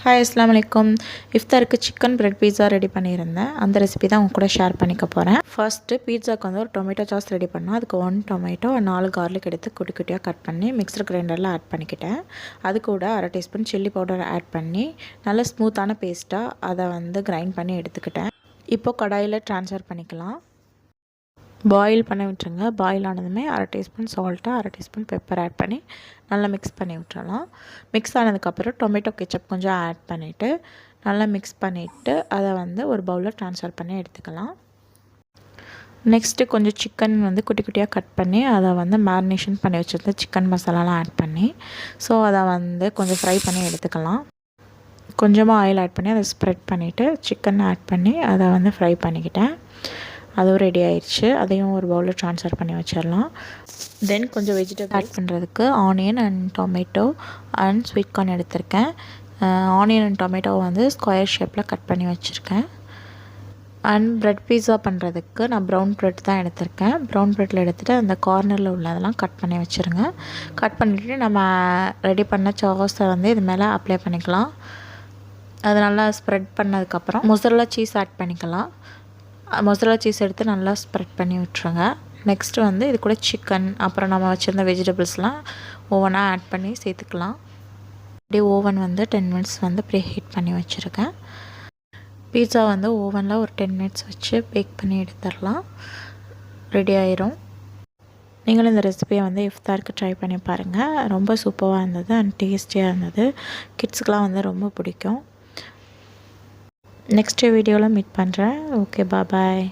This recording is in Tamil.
ஹாய் அஸ்ஸலாமு அலைக்கும். இஃப்தாருக்கு சிக்கன் பிரெட் பீட்ஸா ரெடி பண்ணியிருந்தேன். அந்த ரெசிபி தான் உங்க கூட ஷேர் பண்ணிக்க போகிறேன். ஃபர்ஸ்ட்டு பீட்சாக்கு வந்து ஒரு டொமேட்டோ சாஸ் ரெடி பண்ணோம். அதுக்கு 1 டொமேட்டோ 4 கார்லிக் எடுத்து குட்டி குட்டியாக கட் பண்ணி மிக்சர் கிரைண்டரில் ஆட் பண்ணிக்கிட்டேன். அது கூட 1/2 டீஸ்பூன் சில்லி பவுடர் ஆட் பண்ணி நல்ல ஸ்மூத்தான பேஸ்ட்டாக அதை வந்து கிரைண்ட் பண்ணி எடுத்துக்கிட்டேன். இப்போ கடாயில் ட்ரான்ஸ்ஃபர் பண்ணிக்கலாம். பாயில் பண்ண விட்டுருங்க. பாயில் ஆனதுமே 1/2 teaspoon salt 1/2 teaspoon pepper add பண்ணி நல்லா மிக்ஸ் பண்ணி விட்டுறலாம். மிக்ஸ் ஆனதுக்கப்புறம் டொமேட்டோ கெச்சப் கொஞ்சம் ஆட் பண்ணிவிட்டு நல்லா மிக்ஸ் பண்ணிவிட்டு அதை வந்து ஒரு பவுலில் ட்ரான்ஸ்ஃபர் பண்ணி எடுத்துக்கலாம். நெக்ஸ்ட்டு கொஞ்சம் சிக்கன் வந்து குட்டி குட்டியாக கட் பண்ணி அதை வந்து மேரினேஷன் பண்ணி வச்சுருந்த சிக்கன் மசாலாலாம் ஆட் பண்ணி அதை வந்து கொஞ்சம் ஃப்ரை பண்ணி எடுத்துக்கலாம். கொஞ்சமாக ஆயில் ஆட் பண்ணி அதை ஸ்ப்ரெட் பண்ணிவிட்டு சிக்கன் ஆட் பண்ணி அதை வந்து ஃப்ரை பண்ணிக்கிட்டேன். அதுவும் ரெடி ஆயிடுச்சு. அதையும் ஒரு பவுலில் ட்ரான்ஸ்ஃபர் பண்ணி வச்சிடலாம். தென் கொஞ்சம் வெஜிடபிள் ஆட் பண்ணுறதுக்கு onion and tomato and sweet corn எடுத்திருக்கேன். ஆனியன் அண்ட் டொமேட்டோ வந்து ஸ்கொயர் ஷேப்பில் கட் பண்ணி வச்சுருக்கேன். அண்ட் ப்ரெட் பீட்ஸா பண்ணுறதுக்கு நான் ப்ரௌன் ப்ரெட் தான் எடுத்திருக்கேன். ப்ரௌன் ப்ரெட்டில் எடுத்துகிட்டு அந்த கார்னரில் உள்ளதெல்லாம் கட் பண்ணி வச்சுருங்க. கட் பண்ணிவிட்டு நம்ம ரெடி பண்ண சாஸை வந்து இது மேலே அப்ளை பண்ணிக்கலாம். அது நல்லா ஸ்ப்ரெட் பண்ணதுக்கப்புறம் மொசரல்லா சீஸ் ஆட் பண்ணிக்கலாம். மொசரல்லா சீஸ் எடுத்து நல்லா ஸ்ப்ரெட் பண்ணி விட்டுருங்க. நெக்ஸ்ட்டு வந்து இது கூட சிக்கன் அப்புறம் நம்ம வச்சுருந்த வெஜிடபிள்ஸ்லாம் ஓவனாக ஆட் பண்ணி சேர்த்துக்கலாம். அப்படியே ஓவன் வந்து 10 மினிட்ஸ் வந்து ப்ரீ ஹீட் பண்ணி வச்சுருக்கேன். பீட்சா வந்து ஓவனில் ஒரு 10 மினிட்ஸ் வச்சு பேக் பண்ணி எடுத்துடலாம். ரெடி ஆயிரும். நீங்களும் இந்த ரெசிபியை வந்து இஃப்தாருக்கு ட்ரை பண்ணி பாருங்கள். ரொம்ப சூப்பராக இருந்தது அண்ட் டேஸ்டியாக இருந்தது. கிட்ஸுக்கெலாம் வந்து ரொம்ப பிடிக்கும். நெக்ஸ்ட் வீடியோவில் மீட் பண்ணுறேன். ஓகே, பாய்.